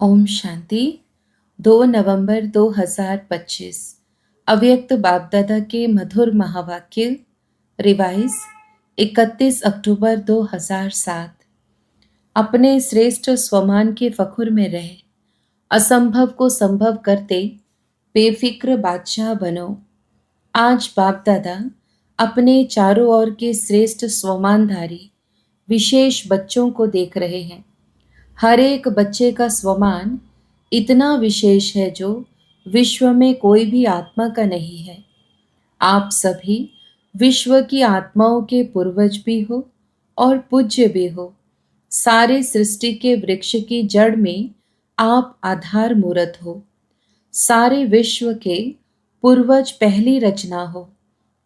ओम शांति। 2 नवंबर 2025 अव्यक्त बापदादा के मधुर महावाक्य। रिवाइज 31 अक्टूबर 2007। अपने श्रेष्ठ स्वमान के फखुर में रहे, असंभव को संभव करते बेफिक्र बादशाह बनो। आज बापदादा अपने चारों ओर के श्रेष्ठ स्वमानधारी विशेष बच्चों को देख रहे हैं। हर एक बच्चे का स्वमान इतना विशेष है जो विश्व में कोई भी आत्मा का नहीं है। आप सभी विश्व की आत्माओं के पूर्वज भी हो और पूज्य भी हो। सारे सृष्टि के वृक्ष की जड़ में आप आधार मूर्त हो। सारे विश्व के पूर्वज पहली रचना हो।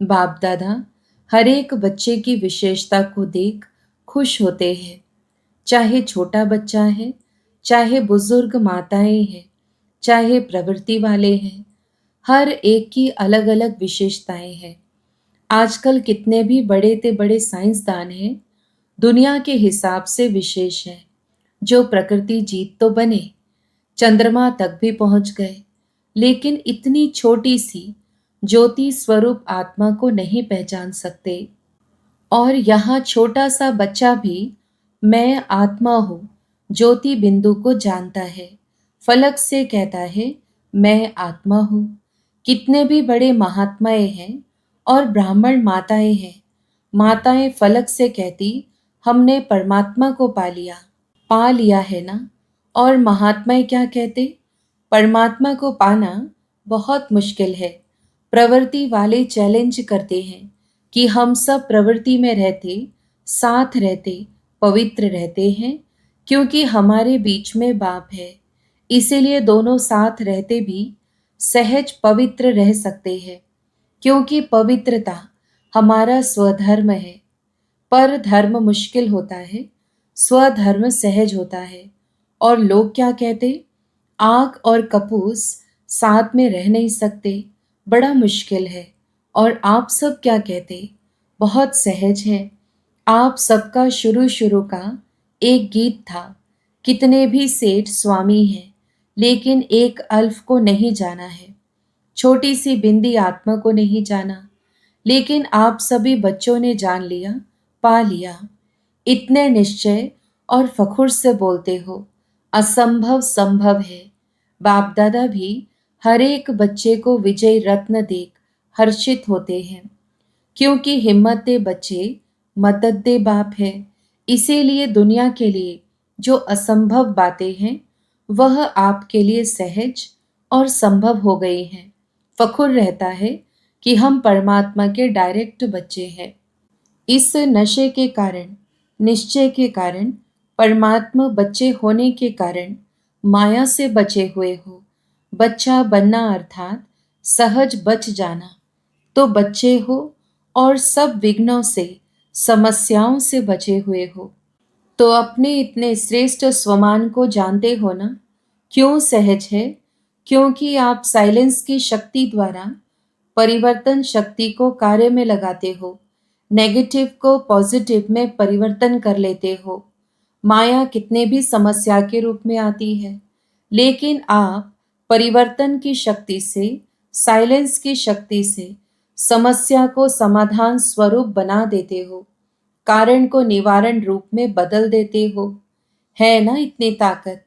बाप दादा हर एक बच्चे की विशेषता को देख खुश होते हैं। चाहे छोटा बच्चा है, चाहे बुजुर्ग माताएं हैं, चाहे प्रवृत्ति वाले हैं, हर एक की अलग अलग विशेषताएं हैं। आजकल कितने भी बड़े ते बड़े साइंसदान हैं, दुनिया के हिसाब से विशेष हैं। जो प्रकृति जीत तो बने, चंद्रमा तक भी पहुंच गए, लेकिन इतनी छोटी सी ज्योति स्वरूप आत्मा को नहीं पहचान सकते। और यहाँ छोटा सा बच्चा भी मैं आत्मा हूँ ज्योति बिंदु को जानता है। फलक से कहता है मैं आत्मा हूँ। कितने भी बड़े महात्माएं हैं और ब्राह्मण माताएं हैं, माताएं फलक से कहती हमने परमात्मा को पा लिया है ना। और महात्माएं क्या कहते, परमात्मा को पाना बहुत मुश्किल है। प्रवृत्ति वाले चैलेंज करते हैं कि हम सब प्रवृत्ति में रहते, साथ रहते, पवित्र रहते हैं, क्योंकि हमारे बीच में बाप है। इसीलिए दोनों साथ रहते भी सहज पवित्र रह सकते हैं, क्योंकि पवित्रता हमारा स्वधर्म है। पर धर्म मुश्किल होता है, स्वधर्म सहज होता है। और लोग क्या कहते, आग और कपूस साथ में रह नहीं सकते, बड़ा मुश्किल है। और आप सब क्या कहते, बहुत सहज है। आप सबका शुरू शुरू का एक गीत था, कितने भी सेठ स्वामी हैं, लेकिन एक अल्फ को नहीं जाना है। छोटी सी बिंदी आत्मा को नहीं जाना, लेकिन आप सभी बच्चों ने जान लिया, पा लिया। इतने निश्चय और फखुर से बोलते हो, असंभव संभव है। बाप दादा भी हर एक बच्चे को विजय रत्न देख हर्षित होते हैं, क्योंकि हिम्मत दे बच्चे, मदद दे बाप है। इसीलिए दुनिया के लिए जो असंभव बातें हैं वह आपके लिए सहज और संभव हो गई हैं। फखुर रहता है कि हम परमात्मा के डायरेक्ट बच्चे हैं। इस नशे के कारण, निश्चय के कारण, परमात्मा बच्चे होने के कारण माया से बचे हुए हो। बच्चा बनना अर्थात सहज बच जाना। तो बच्चे हो और सब विघ्नों से, समस्याओं से बचे हुए हो। तो अपने इतने श्रेष्ठ स्वमान को जानते हो ना। क्यों सहज है? क्योंकि आप साइलेंस की शक्ति द्वारा परिवर्तन शक्ति को कार्य में लगाते हो, नेगेटिव को पॉजिटिव में परिवर्तन कर लेते हो। माया कितने भी समस्या के रूप में आती है, लेकिन आप परिवर्तन की शक्ति से, साइलेंस की शक्ति से समस्या को समाधान स्वरूप बना देते हो, कारण को निवारण रूप में बदल देते हो। है ना इतनी ताकत?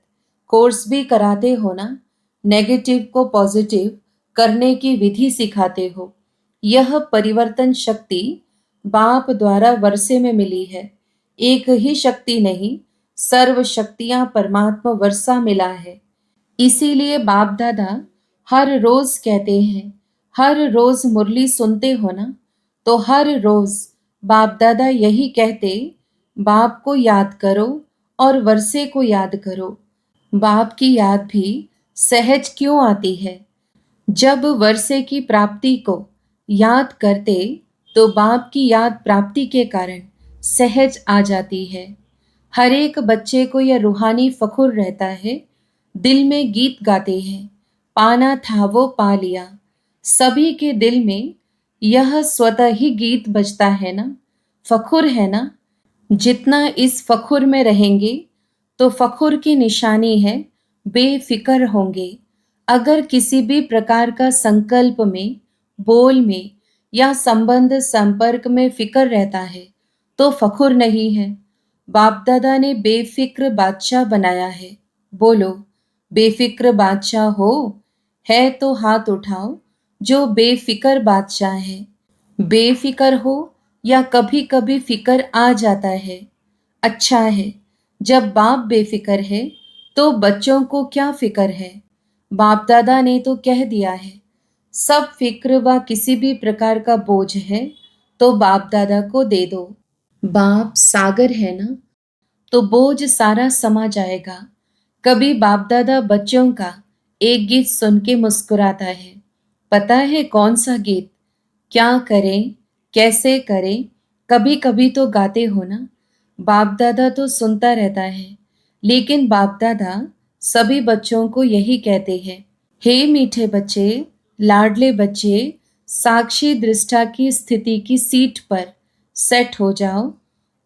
कोर्स भी कराते हो ना, नेगेटिव को पॉजिटिव करने की विधि सिखाते हो। यह परिवर्तन शक्ति बाप द्वारा वर्षे में मिली है। एक ही शक्ति नहीं, सर्व शक्तियां परमात्मा वर्षा मिला है। इसीलिए बाप दादा हर रोज कहते हैं, हर रोज मुरली सुनते हो ना, तो हर रोज बाप दादा यही कहते, बाप को याद करो और वर्षे को याद करो। बाप की याद भी सहज क्यों आती है? जब वर्षे की प्राप्ति को याद करते तो बाप की याद प्राप्ति के कारण सहज आ जाती है। हर एक बच्चे को यह रूहानी फखुर रहता है, दिल में गीत गाते हैं, पाना था वो पा लिया। सभी के दिल में यह स्वतः ही गीत बजता है ना, फखुर है ना। जितना इस फखुर में रहेंगे तो फखुर की निशानी है बेफिक्र होंगे। अगर किसी भी प्रकार का संकल्प में, बोल में या संबंध संपर्क में फिक्र रहता है, तो फखुर नहीं है। बाप दादा ने बेफिक्र बादशाह बनाया है। बोलो, बेफिक्र बादशाह हो? है तो हाथ उठाओ जो बेफिक्र बादशाह है। बेफिक्र हो या कभी कभी फिक्र आ जाता है, अच्छा है। जब बाप बेफिक्र है तो बच्चों को क्या फिक्र है? बाप दादा ने तो कह दिया है, सब फिक्र व किसी भी प्रकार का बोझ है तो बाप दादा को दे दो। बाप सागर है ना, तो बोझ सारा समा जाएगा। कभी बाप दादा बच्चों का एक गीत सुन के मुस्कुराता है। पता है कौन सा गीत? क्या करें, कैसे करें? कभी कभी तो गाते हो ना। बाप दादा तो सुनता रहता है, लेकिन बाप दादा सभी बच्चों को यही कहते हैं, हे मीठे बच्चे, लाडले बच्चे, साक्षी दृष्टा की स्थिति की सीट पर सेट हो जाओ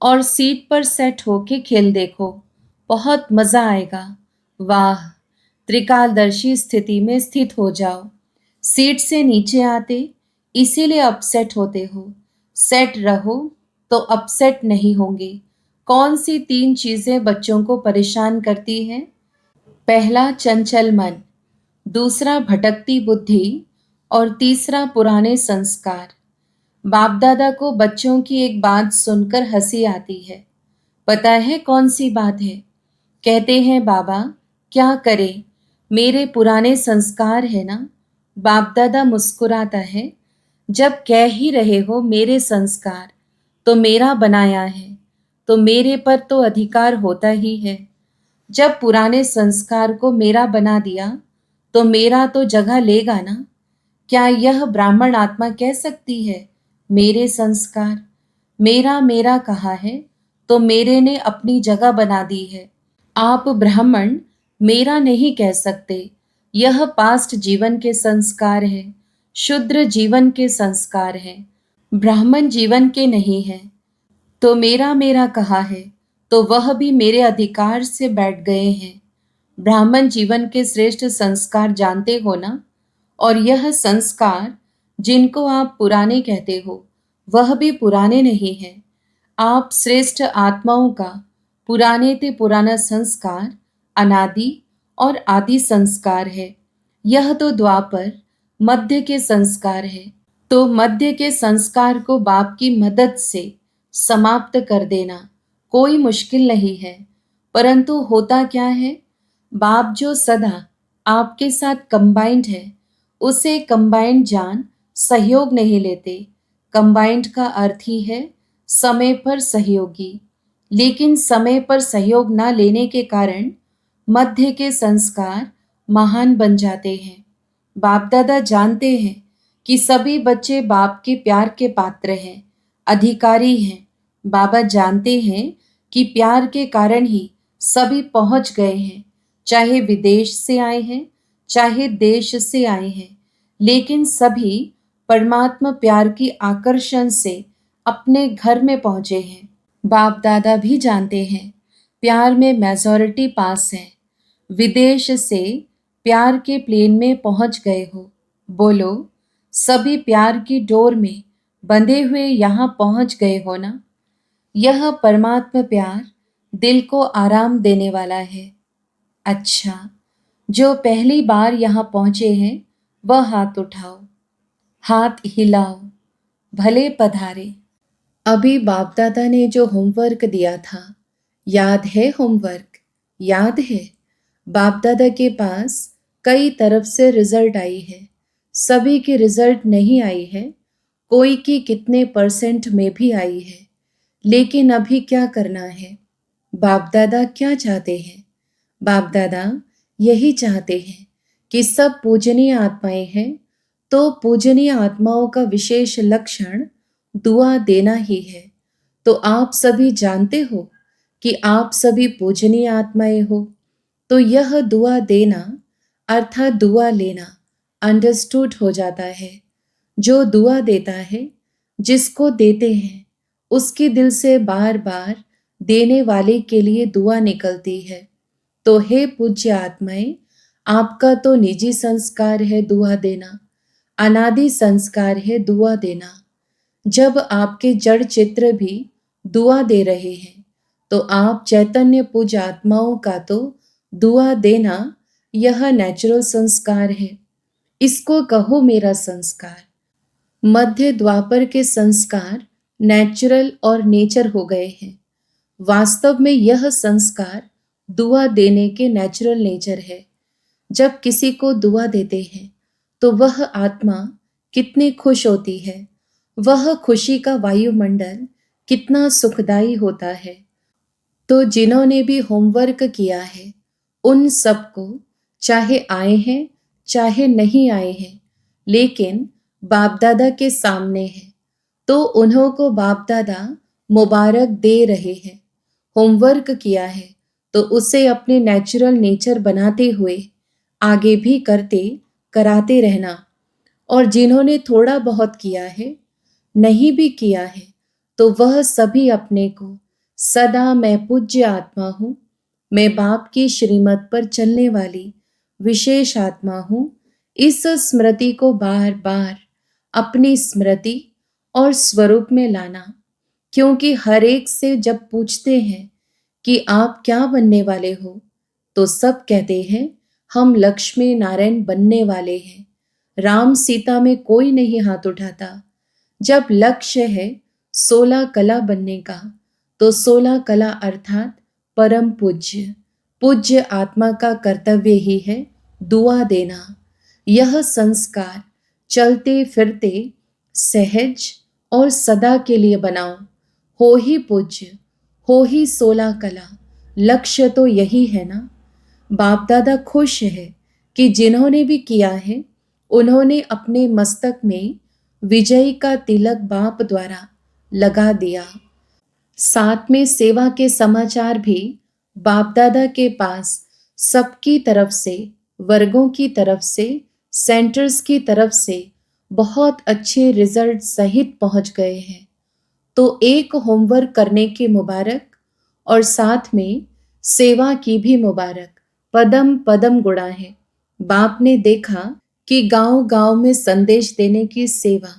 और सीट पर सेट होके खेल देखो, बहुत मजा आएगा। वाह, त्रिकालदर्शी स्थिति में स्थित हो जाओ। सीट से नीचे आते इसीलिए अपसेट होते हो। सेट रहो तो अपसेट नहीं होंगे। कौन सी तीन चीजें बच्चों को परेशान करती हैं? पहला चंचल मन, दूसरा भटकती बुद्धि और तीसरा पुराने संस्कार। बाप दादा को बच्चों की एक बात सुनकर हंसी आती है। पता है कौन सी बात है? कहते हैं, बाबा क्या करें, मेरे पुराने संस्कार है ना। बाप दादा मुस्कुराता है, जब कह ही रहे हो मेरे संस्कार, तो मेरा बनाया है, तो मेरे पर तो अधिकार होता ही है। जब पुराने संस्कार को मेरा बना दिया, तो मेरा तो जगह लेगा ना। क्या यह ब्राह्मण आत्मा कह सकती है, मेरे संस्कार? मेरा मेरा कहा है, तो मेरे ने अपनी जगह बना दी है। आप ब्राह्मण मेरा नहीं कह सकते। यह पास्ट जीवन के संस्कार है, शूद्र जीवन के संस्कार है, ब्राह्मण जीवन के नहीं है। तो मेरा मेरा कहा है, तो वह भी मेरे अधिकार से बैठ गए हैं। ब्राह्मण जीवन के श्रेष्ठ संस्कार जानते हो ना। और यह संस्कार जिनको आप पुराने कहते हो, वह भी पुराने नहीं है। आप श्रेष्ठ आत्माओं का पुराने ते पुराना संस्कार अनादि और आदि संस्कार है। यह तो द्वापर मध्य के संस्कार है। तो मध्य के संस्कार को बाप की मदद से समाप्त कर देना कोई मुश्किल नहीं है। परंतु होता क्या है, बाप जो सदा आपके साथ कंबाइंड है, उसे कंबाइंड जान सहयोग नहीं लेते। कंबाइंड का अर्थ ही है समय पर सहयोगी। लेकिन समय पर सहयोग ना लेने के कारण मध्य के संस्कार महान बन जाते हैं। बाप दादा जानते हैं कि सभी बच्चे बाप के प्यार के पात्र हैं, अधिकारी हैं। बाबा जानते हैं कि प्यार के कारण ही सभी पहुंच गए हैं, चाहे विदेश से आए हैं, चाहे देश से आए हैं, लेकिन सभी परमात्मा प्यार की आकर्षण से अपने घर में पहुंचे हैं। बाप दादा भी जानते हैं, प्यार में मेजॉरिटी पास है। विदेश से प्यार के प्लेन में पहुंच गए हो। बोलो, सभी प्यार की डोर में बंधे हुए यहाँ पहुंच गए हो ना। यह परमात्मा प्यार दिल को आराम देने वाला है। अच्छा, जो पहली बार यहाँ पहुंचे हैं वह हाथ उठाओ, हाथ हिलाओ, भले पधारे। अभी बाप दादा ने जो होमवर्क दिया था, याद है? होमवर्क याद है? बाप दादा के पास कई तरफ से रिजल्ट आई है। सभी की रिजल्ट नहीं आई है, कोई की कितने परसेंट में भी आई है। लेकिन अभी क्या करना है? बाप दादा क्या चाहते हैं? बाप दादा यही चाहते हैं कि सब पूजनीय आत्माएं हैं, तो पूजनीय आत्माओं का विशेष लक्षण दुआ देना ही है। तो आप सभी जानते हो कि आप सभी पूजनीय आत्माएं हो, तो यह दुआ देना अर्थात दुआ लेना अंडरस्टूड हो जाता है। जो दुआ देता है, जिसको देते हैं, उसके दिल से बार बार देने वाले के लिए दुआ निकलती है। तो हे पूज्य आत्माएं, आपका तो निजी संस्कार है दुआ देना, अनादि संस्कार है दुआ देना। जब आपके जड़ चित्र भी दुआ दे रहे हैं, तो आप चैतन्य पूज्य आत्माओं का तो दुआ देना यह नेचुरल संस्कार है। इसको कहो मेरा संस्कार। मध्य द्वापर के संस्कार नेचुरल और नेचर हो गए हैं। वास्तव में यह संस्कार दुआ देने के नेचुरल नेचर है। जब किसी को दुआ देते हैं तो वह आत्मा कितनी खुश होती है, वह खुशी का वायुमंडल कितना सुखदाई होता है। तो जिन्होंने भी होमवर्क किया है उन सबको, चाहे आए हैं चाहे नहीं आए हैं, लेकिन बाप दादा के सामने है, तो उन्हों को बाप दादा मुबारक दे रहे हैं। होमवर्क किया है तो उसे अपने नेचुरल नेचर बनाते हुए आगे भी करते कराते रहना। और जिन्होंने थोड़ा बहुत किया है, नहीं भी किया है, तो वह सभी अपने को सदा मैं पूज्य आत्मा हूँ, मैं बाप की श्रीमत पर चलने वाली विशेष आत्मा हूँ, इस स्मृति को बार बार अपनी स्मृति और स्वरूप में लाना। क्योंकि हर एक से जब पूछते हैं कि आप क्या बनने वाले हो, तो सब कहते हैं हम लक्ष्मी नारायण बनने वाले हैं। राम सीता में कोई नहीं हाथ उठाता। जब लक्ष्य है 16 कला बनने का, तो 16 कला अर्थात परम पूज्य पूज्य आत्मा का कर्तव्य ही है दुआ देना। यह संस्कार चलते फिरते सहज और सदा के लिए बनाओ। हो ही पूज्य, हो ही 16 कला, लक्ष्य तो यही है ना। बाप दादा खुश है कि जिन्होंने भी किया है उन्होंने अपने मस्तक में विजय का तिलक बाप द्वारा लगा दिया। साथ में सेवा के समाचार भी बाप दादा के पास सबकी तरफ से, वर्गों की तरफ से, सेंटर्स की तरफ से बहुत अच्छे रिजल्ट सहित पहुंच गए हैं। तो एक होमवर्क करने की मुबारक और साथ में सेवा की भी मुबारक। पदम पदम गुणा है। बाप ने देखा कि गांव गांव में संदेश देने की सेवा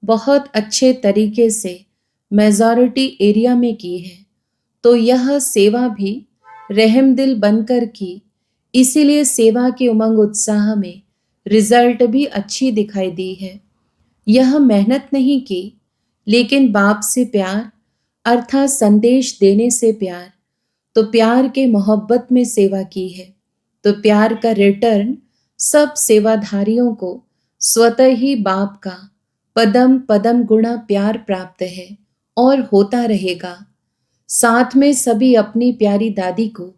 बहुत अच्छे तरीके से मेजॉरिटी एरिया में की है, तो यह सेवा भी रहमदिल बनकर की। इसीलिए सेवा के उमंग उत्साह में रिजल्ट भी अच्छी दिखाई दी है। यह मेहनत नहीं की, लेकिन बाप से प्यार अर्थात संदेश देने से प्यार, तो प्यार के मोहब्बत में सेवा की है। तो प्यार का रिटर्न सब सेवाधारियों को स्वतः ही बाप का पदम पदम गुणा प्यार प्राप्त है और होता रहेगा। साथ में सभी अपनी प्यारी दादी को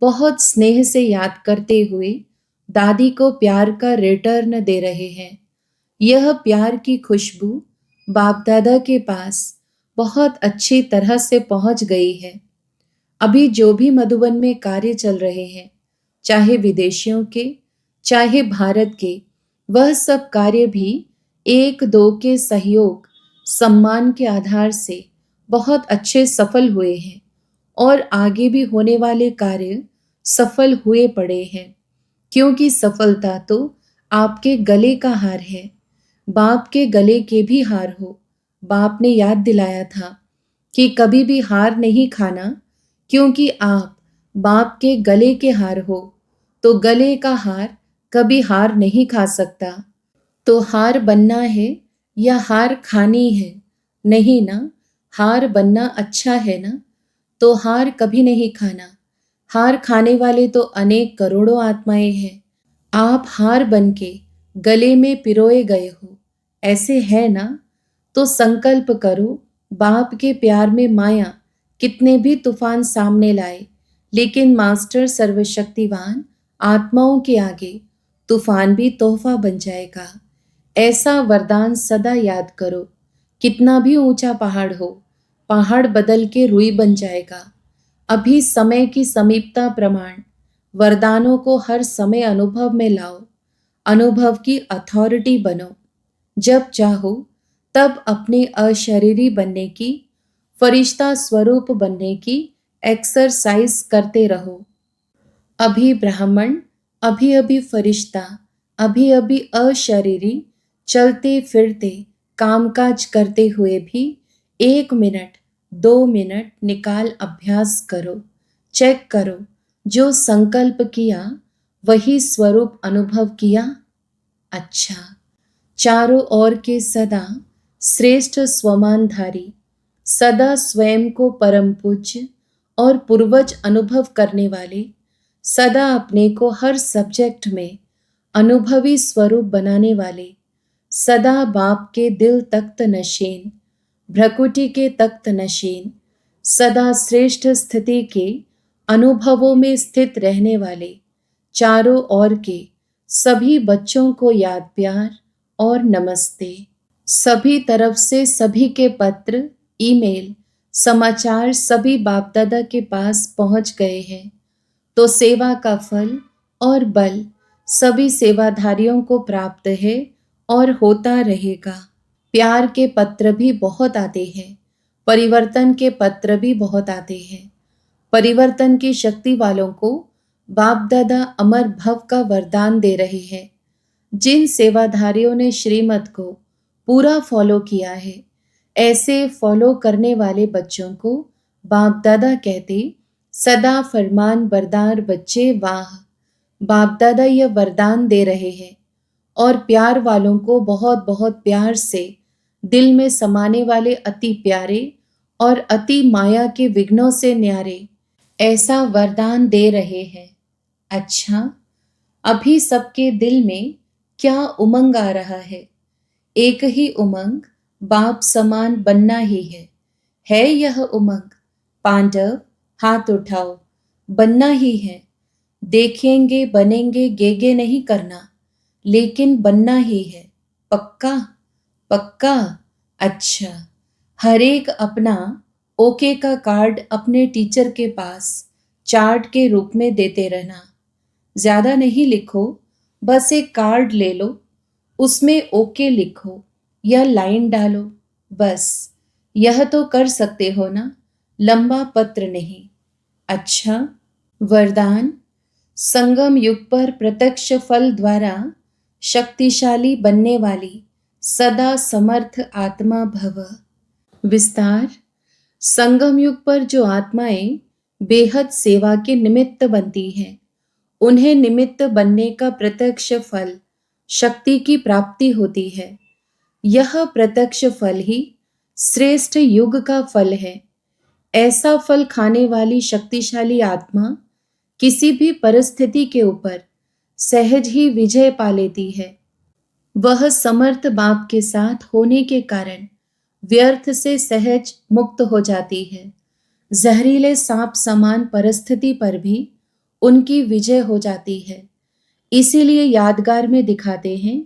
बहुत स्नेह से याद करते हुए दादी को प्यार का रिटर्न दे रहे हैं। यह प्यार की खुशबू बाप दादा के पास बहुत अच्छी तरह से पहुंच गई है। अभी जो भी मधुबन में कार्य चल रहे हैं, चाहे विदेशियों के चाहे भारत के, वह सब कार्य भी एक दो के सहयोग सम्मान के आधार से बहुत अच्छे सफल हुए हैं और आगे भी होने वाले कार्य सफल हुए पड़े हैं। क्योंकि सफलता तो आपके गले का हार है, बाप के गले के भी हार हो। बाप ने याद दिलाया था कि कभी भी हार नहीं खाना, क्योंकि आप बाप के गले के हार हो, तो गले का हार कभी हार नहीं खा सकता। तो हार बनना है या हार खानी है? नहीं ना, हार बनना अच्छा है ना, तो हार कभी नहीं खाना। हार खाने वाले तो अनेक करोड़ों आत्माएं हैं। आप हार बन के गले में पिरोए गए हो, ऐसे है ना? तो संकल्प करो, बाप के प्यार में माया कितने भी तूफान सामने लाए, लेकिन मास्टर सर्वशक्तिवान आत्माओं के आगे तूफान भी तोहफा बन जाएगा। ऐसा वरदान सदा याद करो। कितना भी ऊंचा पहाड़ हो, पहाड़ बदल के रुई बन जाएगा। अभी समय की समीपता प्रमाण वरदानों को हर समय अनुभव में लाओ। अनुभव की अथॉरिटी बनो। जब चाहो तब अपने अशरीरी बनने की, फरिश्ता स्वरूप बनने की एक्सरसाइज करते रहो। अभी ब्राह्मण, अभी अभी फरिश्ता, अभी अभी अशरीरी, चलते फिरते कामकाज करते हुए भी 1 मिनट 2 मिनट निकाल अभ्यास करो। चेक करो, जो संकल्प किया वही स्वरूप अनुभव किया। अच्छा, चारों ओर के सदा श्रेष्ठ स्वमानधारी, सदा स्वयं को परम पूज्य और पूर्वज अनुभव करने वाले, सदा अपने को हर सब्जेक्ट में अनुभवी स्वरूप बनाने वाले, सदा बाप के दिल तख्त नशीन, भ्रकुटी के तख्त नशीन, सदा श्रेष्ठ स्थिति के अनुभवों में स्थित रहने वाले, चारों ओर के सभी बच्चों को याद प्यार और नमस्ते। सभी तरफ से सभी के पत्र, ईमेल, समाचार सभी बाप दादा के पास पहुंच गए हैं, तो सेवा का फल और बल सभी सेवाधारियों को प्राप्त है और होता रहेगा। प्यार के पत्र भी बहुत आते हैं, परिवर्तन के पत्र भी बहुत आते हैं। परिवर्तन की शक्ति वालों को बाप दादा अमर भव का वरदान दे रहे हैं। जिन सेवाधारियों ने श्रीमत को पूरा फॉलो किया है, ऐसे फॉलो करने वाले बच्चों को बाप दादा कहते, सदा फरमान बरदार बच्चे वाह। बाप दादा यह वरदान दे रहे हैं और प्यार वालों को बहुत बहुत प्यार से दिल में समाने वाले अति प्यारे और अति माया के विघ्नों से न्यारे ऐसा वरदान दे रहे हैं। अच्छा, अभी सबके दिल में क्या उमंग आ रहा है? एक ही उमंग, बाप समान बनना ही है यह उमंग। पांडव, हाथ उठाओ, बनना ही है। देखेंगे बनेंगे गेगे नहीं करना, लेकिन बनना ही है। पक्का? पक्का? अच्छा, हर एक अपना ओके का कार्ड अपने टीचर के पास चार्ट के रूप में देते रहना। ज्यादा नहीं लिखो, बस एक कार्ड ले लो, उसमें ओके लिखो या लाइन डालो, बस। यह तो कर सकते हो ना, लंबा पत्र नहीं। अच्छा, वरदान, संगम युग पर प्रत्यक्ष फल द्वारा शक्तिशाली बनने वाली सदा समर्थ आत्मा भव। विस्तार, संगम युग पर जो आत्माएं बेहद सेवा के निमित्त बनती हैं, उन्हें निमित्त बनने का प्रत्यक्ष फल शक्ति की प्राप्ति होती है। यह प्रत्यक्ष फल ही श्रेष्ठ युग का फल है। ऐसा फल खाने वाली शक्तिशाली आत्मा किसी भी परिस्थिति के ऊपर सहज ही विजय पा लेती है। वह समर्थ बाप के साथ होने के कारण व्यर्थ से सहज मुक्त हो जाती है। जहरीले सांप समान परिस्थिति पर भी उनकी विजय हो जाती है। इसीलिए यादगार में दिखाते हैं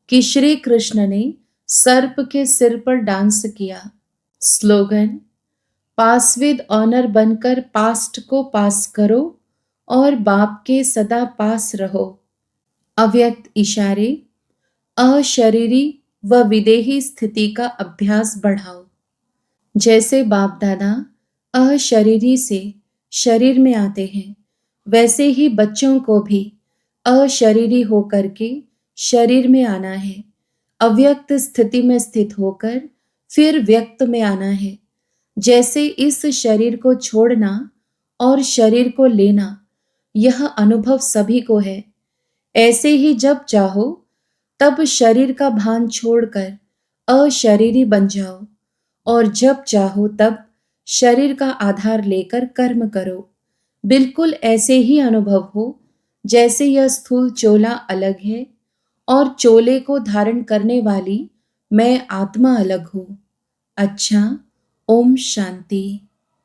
कि श्री कृष्ण ने सर्प के सिर पर डांस किया। स्लोगन, पास विद ऑनर बनकर पास्ट को पास करो और बाप के सदा पास रहो। अव्यक्त इशारे, अशरीरी व विदेही स्थिति का अभ्यास बढ़ाओ। जैसे बाप दादा अशरीरी से शरीर में आते हैं, वैसे ही बच्चों को भी अशरीरी होकर के शरीर में आना है। अव्यक्त स्थिति में स्थित होकर फिर व्यक्त में आना है। जैसे इस शरीर को छोड़ना और शरीर को लेना, यह अनुभव सभी को है। ऐसे ही जब चाहो तब शरीर का भान छोड़कर अशरीरी बन जाओ और जब चाहो तब शरीर का आधार लेकर कर्म करो। बिल्कुल ऐसे ही अनुभव हो जैसे यह स्थूल चोला अलग है और चोले को धारण करने वाली मैं आत्मा अलग हूँ। अच्छा, ओम शांति।